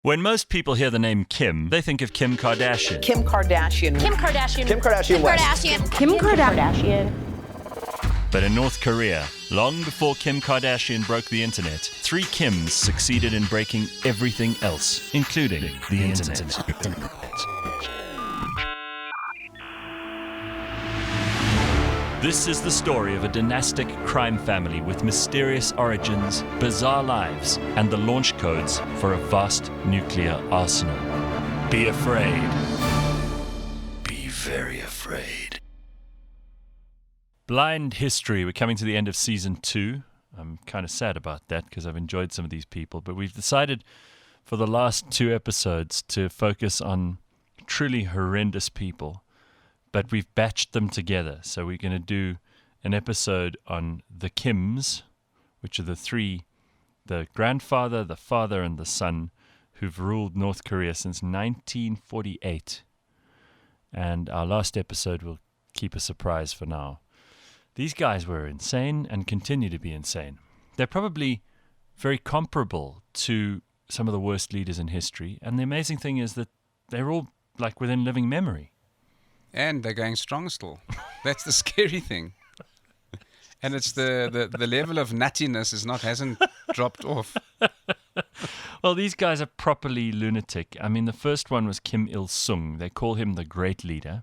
When most people hear the name Kim, they think of Kim Kardashian. Kim Kardashian. Kim Kardashian. Kim Kardashian Kim West. Kardashian. Kim Kardashian. But in North Korea, long before Kim Kardashian broke the internet, three Kims succeeded in breaking everything else, including the internet. This is the story of a dynastic crime family with mysterious origins, bizarre lives, and the launch codes for a vast nuclear arsenal. Be afraid. Be very afraid. Blind History. We're coming to the end of season 2. I'm kind of sad about that because I've enjoyed some of these people, but we've decided for the last 2 episodes to focus on truly horrendous people. But we've batched them together. So we're going to do an episode on the Kims, which are the three, the grandfather, the father, and the son, who've ruled North Korea since 1948. And our last episode will keep a surprise for now. These guys were insane and continue to be insane. They're probably very comparable to some of the worst leaders in history. And the amazing thing is that they're all like within living memory. And they're going strong still. That's the scary thing. And it's the level of nuttiness hasn't dropped off. Well, these guys are properly lunatic. I mean, the first one was Kim Ilsung. They call him the great leader.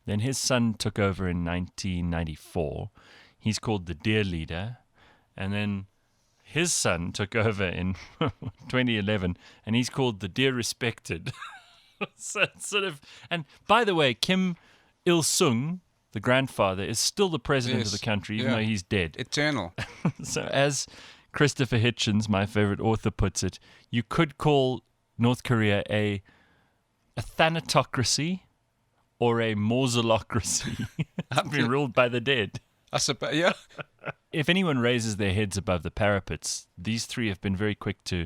Then his son took over in 1994. He's called the dear leader. And then his son took over in 2011, and he's called the dear respected. So it's sort of, and by the way, Kim Il-sung, the grandfather, is still the president of the country, even though he's dead. Eternal. So as Christopher Hitchens, my favorite author, puts it, you could call North Korea a thanatocracy or a mausolocracy. It's been ruled by the dead. I suppose, yeah. If anyone raises their heads above the parapets, these three have been very quick to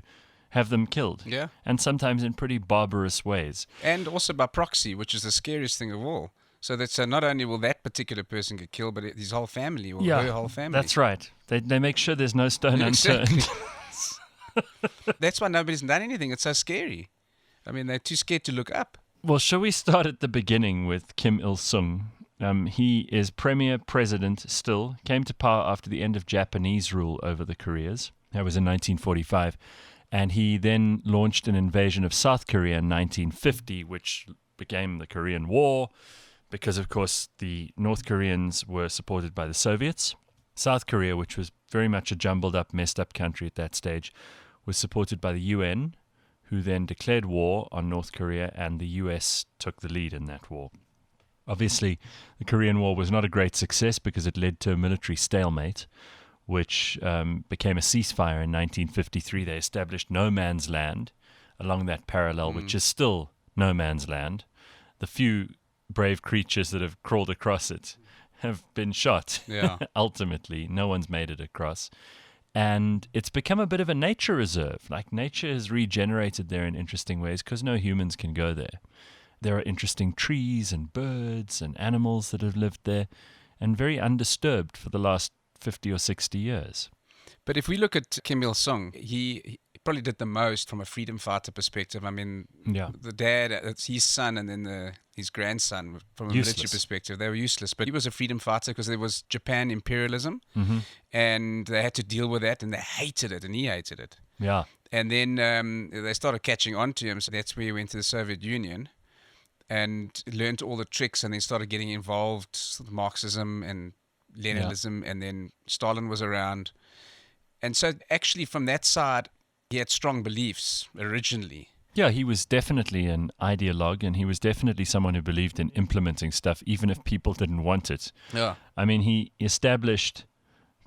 have them killed. Yeah. And sometimes in pretty barbarous ways. And also by proxy, which is the scariest thing of all. So that not only will that particular person get killed, but his whole family or her whole family. That's right. They make sure there's no stone unturned. That's why nobody's done anything. It's so scary. I mean, they're too scared to look up. Well, shall we start at the beginning with Kim Il-sung? He is premier president still, came to power after the end of Japanese rule over the Koreas. That was in 1945. And he then launched an invasion of South Korea in 1950, which became the Korean War, because, of course, the North Koreans were supported by the Soviets. South Korea, which was very much a jumbled up, messed up country at that stage, was supported by the UN, who then declared war on North Korea, and the US took the lead in that war. Obviously, the Korean War was not a great success because it led to a military stalemate, which became a ceasefire in 1953. They established no man's land along that parallel, which is still no man's land. The few brave creatures that have crawled across it have been shot. Yeah. Ultimately, no one's made it across. And it's become a bit of a nature reserve. Like, nature has regenerated there in interesting ways because no humans can go there. There are interesting trees and birds and animals that have lived there and very undisturbed for the last 50 or 60 years. But if we look at Kim Il-sung, he probably did the most from a freedom fighter perspective. I mean, the dad, it's his son, and then his grandson, from a military perspective, they were useless. But he was a freedom fighter because there was Japan imperialism, and they had to deal with that, and they hated it, and he hated it. Yeah. And then they started catching on to him, so that's where he went to the Soviet Union and learned all the tricks, and then started getting involved with Marxism and Leninism, and then Stalin was around. And so actually from that side, he had strong beliefs originally. Yeah, he was definitely an ideologue, and he was definitely someone who believed in implementing stuff, even if people didn't want it. Yeah. I mean, he established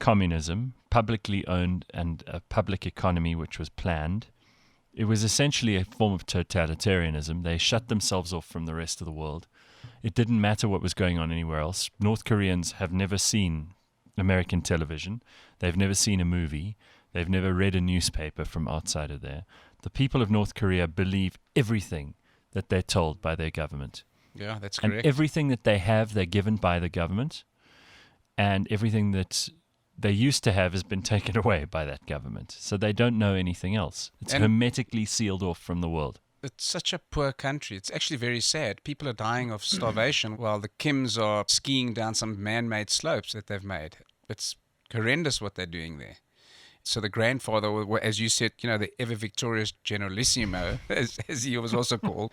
communism, publicly owned, and a public economy which was planned. It was essentially a form of totalitarianism. They shut themselves off from the rest of the world. It didn't matter what was going on anywhere else. North Koreans have never seen American television. They've never seen a movie. They've never read a newspaper from outside of there. The people of North Korea believe everything that they're told by their government. Yeah, that's correct. And everything that they have, they're given by the government. And everything that they used to have has been taken away by that government. So they don't know anything else. It's hermetically sealed off from the world. It's such a poor country. It's actually very sad. People are dying of starvation while the Kims are skiing down some man-made slopes that they've made. It's horrendous what they're doing there. So the grandfather, as you said, the ever victorious Generalissimo, as he was also called,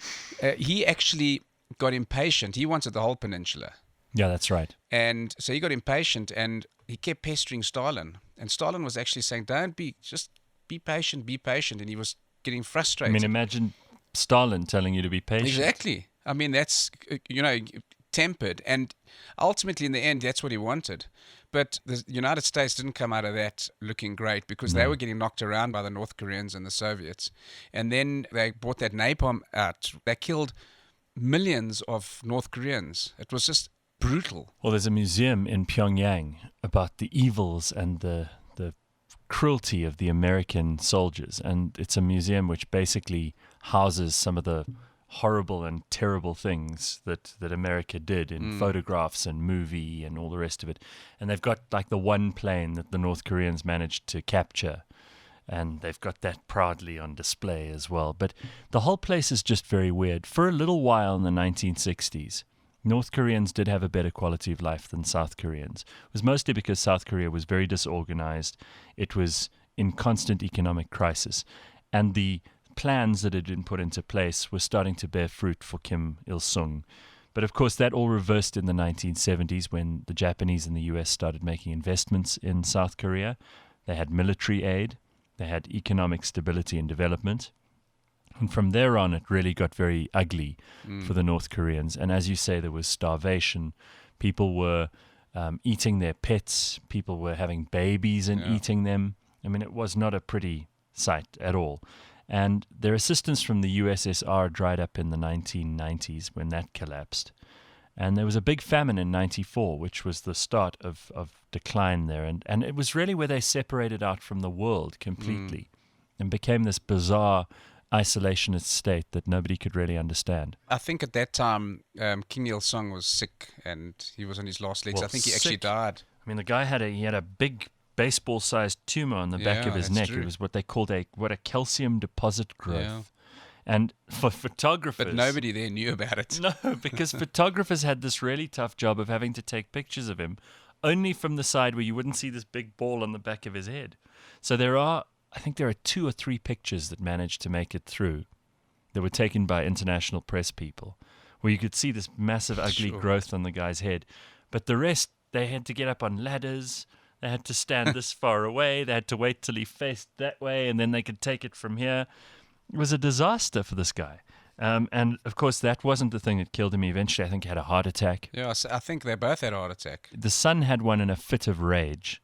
he actually got impatient. He wanted the whole peninsula. Yeah, that's right. And so he got impatient and he kept pestering Stalin. And Stalin was actually saying, just be patient. And he was getting frustrated. I mean, imagine Stalin telling you to be patient. Exactly. I mean, that's, tempered. And ultimately, in the end, that's what he wanted. But the United States didn't come out of that looking great because they were getting knocked around by the North Koreans and the Soviets. And then they brought that napalm out. They killed millions of North Koreans. It was just brutal. Well, there's a museum in Pyongyang about the evils and the cruelty of the American soldiers. And it's a museum which basically houses some of the horrible and terrible things that America did in photographs and movie and all the rest of it. And they've got like the one plane that the North Koreans managed to capture. And they've got that proudly on display as well. But the whole place is just very weird. For a little while in the 1960s, North Koreans did have a better quality of life than South Koreans. It was mostly because South Korea was very disorganized. It was in constant economic crisis. And the plans that had been put into place were starting to bear fruit for Kim Il-sung. But of course, that all reversed in the 1970s when the Japanese and the US started making investments in South Korea. They had military aid. They had economic stability and development. And from there on, it really got very ugly for the North Koreans. And as you say, there was starvation. People were eating their pets. People were having babies and eating them. I mean, it was not a pretty sight at all. And their assistance from the USSR dried up in the 1990s when that collapsed. And there was a big famine in 94, which was the start of decline there. And it was really where they separated out from the world completely and became this bizarre isolationist state that nobody could really understand. I think at that time, Kim Il-sung was sick and he was on his last legs. Well, I think he actually died. I mean, the guy had a big baseball-sized tumor on the back of his neck. True. It was what they called a calcium deposit growth. Yeah. And for photographers... But nobody there knew about it. No, because photographers had this really tough job of having to take pictures of him only from the side where you wouldn't see this big ball on the back of his head. So I think there are 2 or 3 pictures that managed to make it through that were taken by international press people where you could see this massive ugly growth on the guy's head. But the rest, they had to get up on ladders. They had to stand this far away. They had to wait till he faced that way, and then they could take it from here. It was a disaster for this guy. And, of course, that wasn't the thing that killed him. Eventually, I think he had a heart attack. Yeah, I think they both had a heart attack. The son had one in a fit of rage.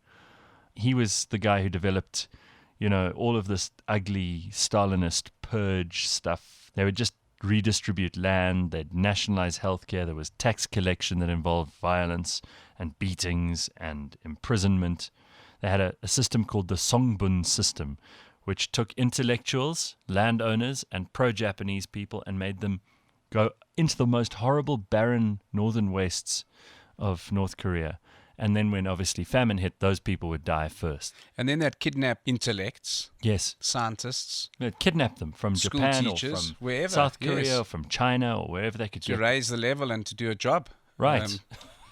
He was the guy who developed, all of this ugly Stalinist purge stuff. They would just redistribute land. They'd nationalize healthcare. There was tax collection that involved violence and beatings and imprisonment. They had a system called the Sunburn System, which took intellectuals, landowners, and pro-Japanese people and made them go into the most horrible, barren northern wastes of North Korea. And then when obviously famine hit, those people would die first. And then they'd kidnap intellects. Yes. Scientists. They'd kidnap them from school Japan teachers, or from wherever, South Korea or from China or wherever they could to raise the level and to do a job. Right.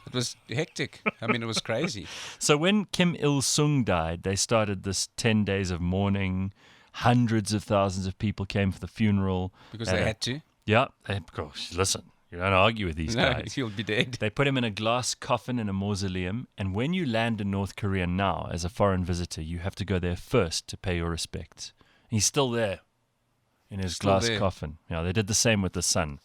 It was hectic. I mean, it was crazy. So when Kim Il-sung died, they started this 10 days of mourning. Hundreds of thousands of people came for the funeral. Because they had to? Yeah. Of course, listen. You don't argue with these guys. He'll be dead. They put him in a glass coffin in a mausoleum, and when you land in North Korea now as a foreign visitor, you have to go there first to pay your respects. He's still there in his glass coffin. Yeah, they did the same with the son.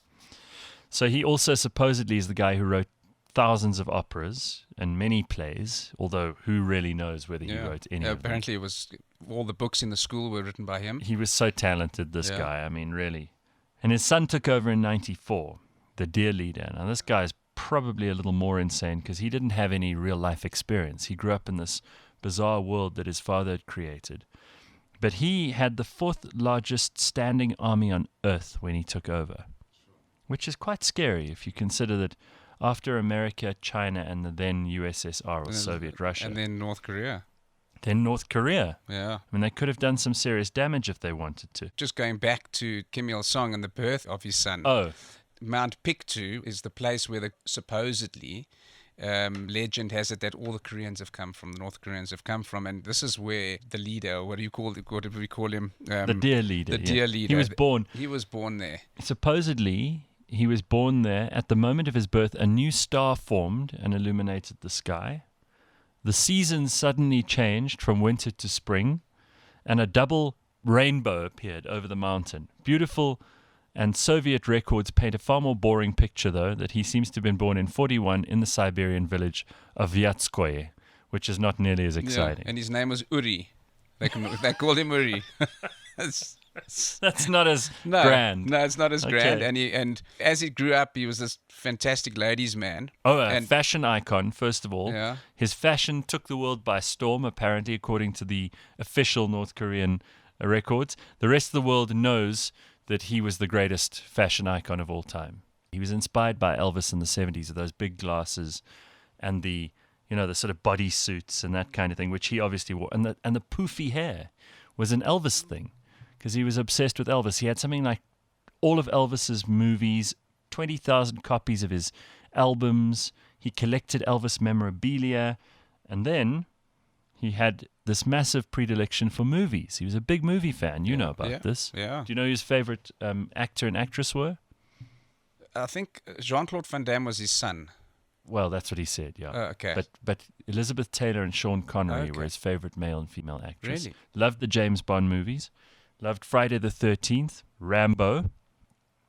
So he also supposedly is the guy who wrote thousands of operas and many plays, although who really knows whether he wrote any of them. Apparently it was all the books in the school were written by him. He was so talented, this guy. I mean, really. And his son took over in 94. The dear leader. Now, this guy's probably a little more insane because he didn't have any real life experience. He grew up in this bizarre world that his father had created. But he had the 4th largest standing army on earth when he took over, which is quite scary if you consider that after America, China, and the then USSR or Soviet Russia. And then North Korea. Then North Korea. Yeah. I mean, they could have done some serious damage if they wanted to. Just going back to Kim Il-sung and the birth of his son. Oh. Mount Pictou is the place where supposedly legend has it that all the Koreans have come from, the North Koreans have come from, and this is where the leader, what do we call him? The deer leader. The deer leader. He was born there. Supposedly, he was born there. At the moment of his birth, a new star formed and illuminated the sky. The seasons suddenly changed from winter to spring, and a double rainbow appeared over the mountain. Beautiful. And Soviet records paint a far more boring picture, though, that he seems to have been born in 1941 in the Siberian village of Vyatskoye, which is not nearly as exciting. Yeah, and his name was Uri. They called him Uri. That's not as grand. No, it's not as grand. And as he grew up, he was this fantastic ladies' man. Oh, a fashion icon, first of all. Yeah. His fashion took the world by storm, apparently, according to the official North Korean records. The rest of the world knows that he was the greatest fashion icon of all time. He was inspired by Elvis in the 70s with those big glasses and the sort of bodysuits and that kind of thing, which he obviously wore. And the poofy hair was an Elvis thing because he was obsessed with Elvis. He had something like all of Elvis's movies, 20,000 copies of his albums. He collected Elvis memorabilia. And then he had this massive predilection for movies. He was a big movie fan. You know about this. Yeah. Do you know who his favorite actor and actress were? I think Jean-Claude Van Damme was his son. Well, that's what he said, yeah. Oh, okay. But Elizabeth Taylor and Sean Connery were his favorite male and female actors. Really? Loved the James Bond movies. Loved Friday the 13th, Rambo,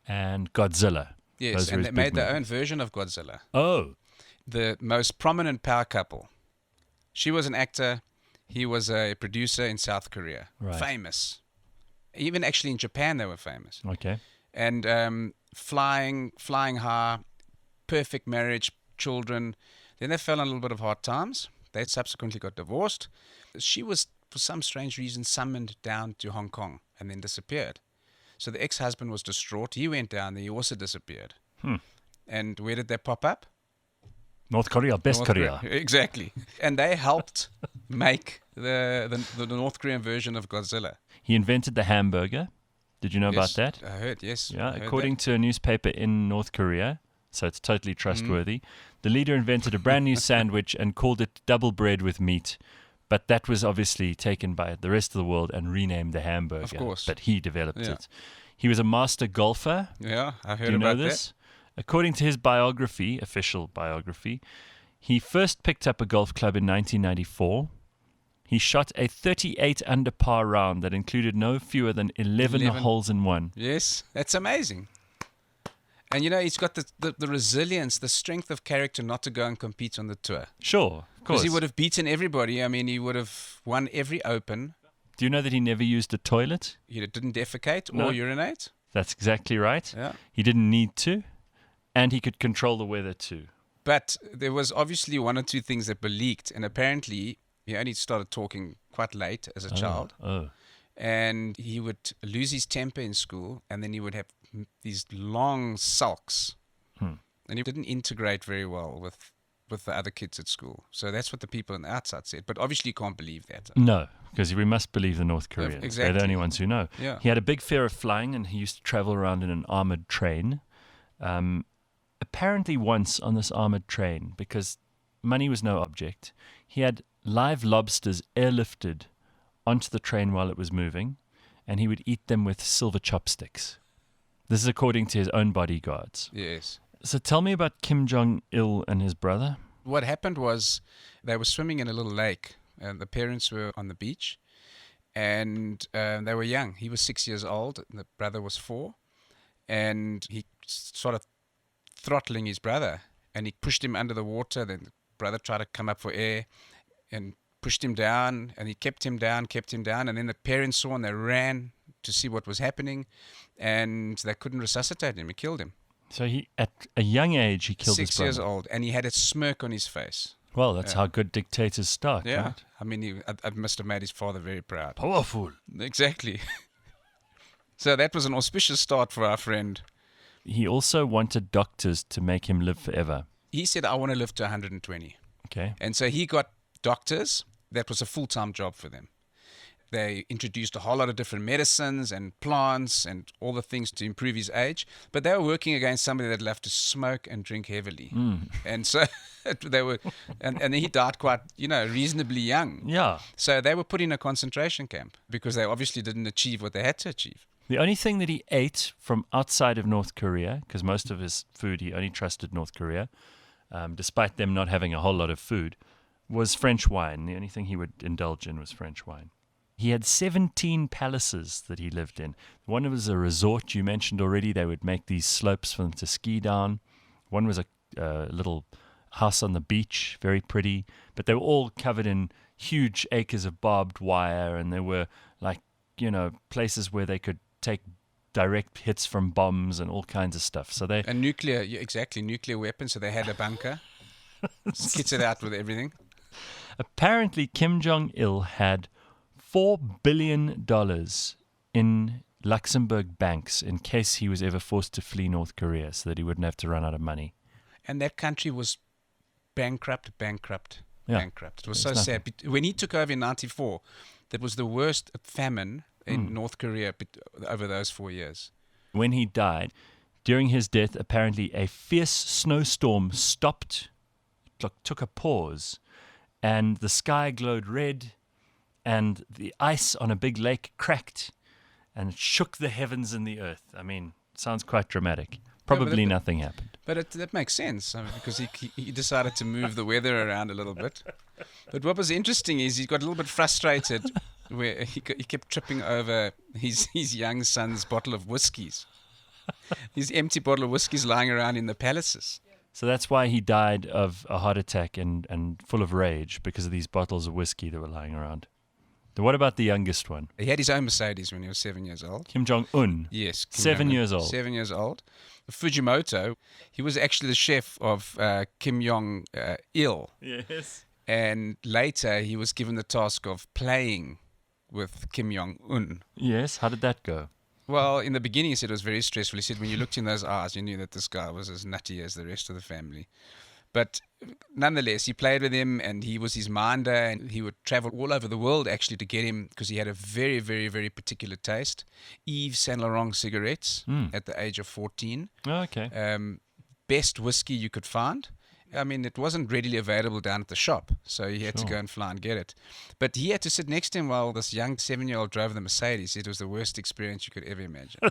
and Godzilla. Yes, and they made their own version of Godzilla. Oh. The most prominent power couple. She was an actor. He was a producer in South Korea. Right. Famous. Even actually in Japan they were famous. Okay. And flying high, perfect marriage, children. Then they fell on a little bit of hard times. They subsequently got divorced. She was, for some strange reason, summoned down to Hong Kong and then disappeared. So the ex-husband was distraught. He went down there. He also disappeared. And where did they pop up? North Korea, Best Korea. Exactly. And they helped make the North Korean version of Godzilla. He invented the hamburger. Did you know about that? I heard, yes. Yeah, according to a newspaper in North Korea, so it's totally trustworthy, the leader invented a brand new sandwich and called it double bread with meat. But that was obviously taken by the rest of the world and renamed the hamburger. Of course. But he developed it. He was a master golfer. Yeah, I heard Do you know about this? that. According to his biography, official biography, he first picked up a golf club in 1994. He shot a 38 under par round that included no fewer than 11 holes in one. Yes, that's amazing. And he's got the resilience, the strength of character not to go and compete on the tour. Sure, of course. Because he would have beaten everybody. I mean, he would have won every Open. Do you know that he never used a toilet? He didn't defecate or urinate. That's exactly right. Yeah. He didn't need to. And he could control the weather too. But there was obviously one or two things that were leaked. And apparently, he only started talking quite late as a child. Oh. And he would lose his temper in school. And then he would have these long sulks. And he didn't integrate very well with the other kids at school. So that's what the people on the outside said. But obviously you can't believe that. No, because we must believe the North Koreans. Exactly. They're the only ones who know. Yeah. He had a big fear of flying and he used to travel around in an armored train. Apparently once on this armored train, because money was no object, he had live lobsters airlifted onto the train while it was moving, and he would eat them with silver chopsticks. This is according to his own bodyguards. Yes. So tell me about Kim Jong Il and his brother. What happened was they were swimming in a little lake, and the parents were on the beach, and they were young. He was 6 years old, and the brother was 4, and he started throttling his brother, and he pushed him under the water. Then the brother tried to come up for air and pushed him down, and he kept him down, and then the parents saw and they ran to see what was happening, and they couldn't resuscitate him. He killed him. So he, at a young age, he killed his brother. 6 years old, and he had a smirk on his face. Well, that's how good dictators start, Yeah. right? I mean, I must have made his father very proud. Powerful. Exactly. So that was an auspicious start for our friend. He also wanted doctors to make him live forever. he said, I want to live to 120. Okay. And so he got doctors. That was a full-time job for them. They introduced a whole lot of different medicines and plants and all the things to improve his age. But they were working against somebody that loved to smoke and drink heavily. And so they were, and he died quite, reasonably young. Yeah. So they were put in a concentration camp because they obviously didn't achieve what they had to achieve. The only thing that he ate from outside of North Korea, because most of his food he only trusted North Korea, despite them not having a whole lot of food, was French wine. The only thing he would indulge in was French wine. He had 17 palaces that he lived in. One was a resort you mentioned already. They would make these slopes for them to ski down. One was a little house on the beach, very pretty. But they were all covered in huge acres of barbed wire, and there were places where they could take direct hits from bombs and all kinds of stuff. So and nuclear weapons. So they had a bunker, kitted out with everything. Apparently, Kim Jong Il had $4 billion in Luxembourg banks in case he was ever forced to flee North Korea, so that he wouldn't have to run out of money. And that country was bankrupt. Yeah. It was so sad. When he took over in 1994, that was the worst famine in North Korea over those 4 years. When he died, during his death, apparently a fierce snowstorm stopped, took a pause, and the sky glowed red, and the ice on a big lake cracked, and it shook the heavens and the earth. I mean, sounds quite dramatic. Probably nothing happened. But that makes sense, because he decided to move the weather around a little bit. But what was interesting is he got a little bit frustrated where he kept tripping over his young son's bottle of whiskies. His empty bottle of whiskies lying around in the palaces. So that's why he died of a heart attack and full of rage, because of these bottles of whiskey that were lying around. What about the youngest one? He had his own Mercedes when he was 7 years old. Kim Jong-un? Yes. 7 years old. 7 years old. Fujimoto, he was actually the chef of Kim Jong-il. Yes. And later he was given the task of playing with Kim Jong-un. Yes. How did that go? Well, in the beginning he said it was very stressful. He said when you looked in those eyes, you knew that this guy was as nutty as the rest of the family. But nonetheless, he played with him, and he was his minder, and he would travel all over the world actually to get him, because he had a very, very, very particular taste. Yves Saint Laurent cigarettes at the age of 14. Oh, okay. Best whiskey you could find. I mean, it wasn't readily available down at the shop, so he had to go and fly and get it. But he had to sit next to him while this young 7-year-old drove the Mercedes. It was the worst experience you could ever imagine.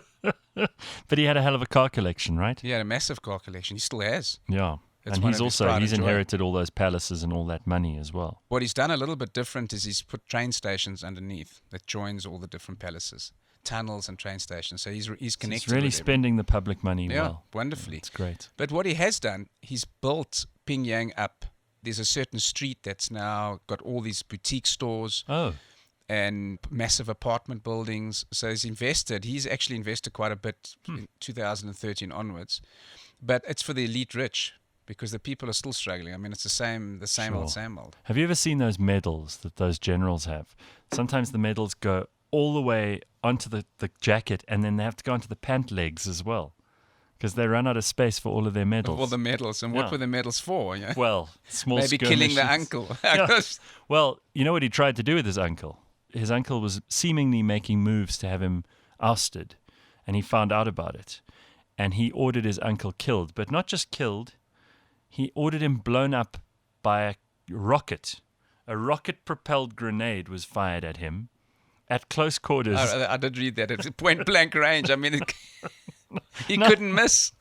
But he had a hell of a car collection, right? He had a massive car collection. He still has. Yeah. It's and he's inherited all those palaces and all that money as well. What he's done a little bit different is he's put train stations underneath that joins all the different palaces, tunnels and train stations. So he's connected. He's really spending the public money well. Yeah, wonderfully. It's great. But what he has done, he's built Pyongyang up. There's a certain street that's now got all these boutique stores. Oh. And massive apartment buildings. So he's actually invested quite a bit in 2013 onwards. But it's for the elite rich, because the people are still struggling. I mean, it's the same old. Have you ever seen those medals that those generals have? Sometimes the medals go all the way onto the jacket, and then they have to go onto the pant legs as well, because they run out of space for all of their medals. All the medals. And what were the medals for? Yeah? Well, small maybe killing the uncle. Yeah. Well, you know what he tried to do with his uncle? His uncle was seemingly making moves to have him ousted, and he found out about it. And he ordered his uncle killed, but not just killed. He ordered him blown up by a rocket. A rocket-propelled grenade was fired at him at close quarters. I did read that. It's point-blank range. I mean, he couldn't miss.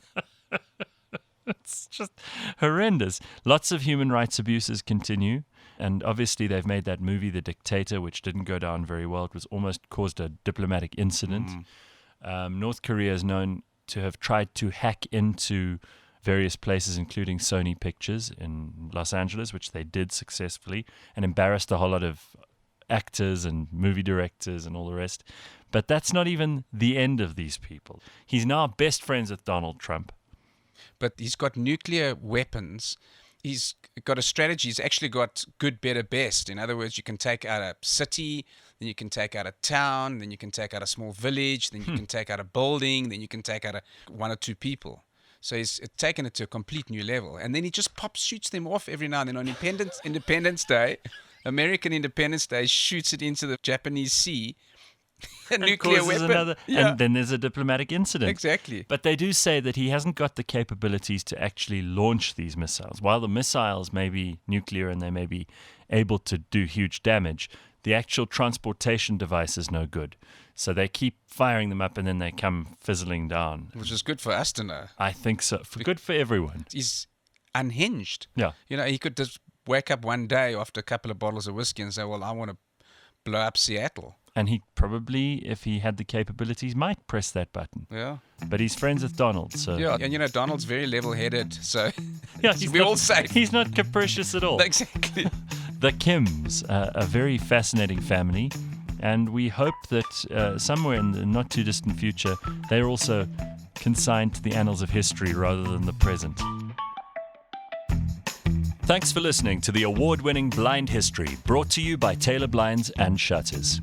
It's just horrendous. Lots of human rights abuses continue. And obviously they've made that movie, The Dictator, which didn't go down very well. It was almost caused a diplomatic incident. North Korea is known to have tried to hack into various places, including Sony Pictures in Los Angeles, which they did successfully, and embarrassed a whole lot of actors and movie directors and all the rest. But that's not even the end of these people. He's now best friends with Donald Trump. But he's got nuclear weapons. He's got a strategy. He's actually got good, better, best. In other words, you can take out a city, then you can take out a town, then you can take out a small village, then you can take out a building, then you can take out one or two people. So he's taken it to a complete new level. And then he just shoots them off every now and then. On Independence Day, American Independence Day, shoots it into the Japanese Sea. A nuclear weapon. And then there's a diplomatic incident. Exactly. But they do say that he hasn't got the capabilities to actually launch these missiles. While the missiles may be nuclear and they may be able to do huge damage, the actual transportation device is no good. So they keep firing them up and then they come fizzling down. Which is good for us to know. I think so. Good for everyone. He's unhinged. Yeah. He could just wake up one day after a couple of bottles of whiskey and say, well, I want to blow up Seattle. And he probably, if he had the capabilities, might press that button. Yeah. But he's friends with Donald, so... Yeah, and Donald's very level-headed, so yeah, we're all safe. He's not capricious at all. Exactly. The Kims, a very fascinating family, and we hope that somewhere in the not-too-distant future, they're also consigned to the annals of history rather than the present. Thanks for listening to the award-winning Blind History, brought to you by Taylor Blinds and Shutters.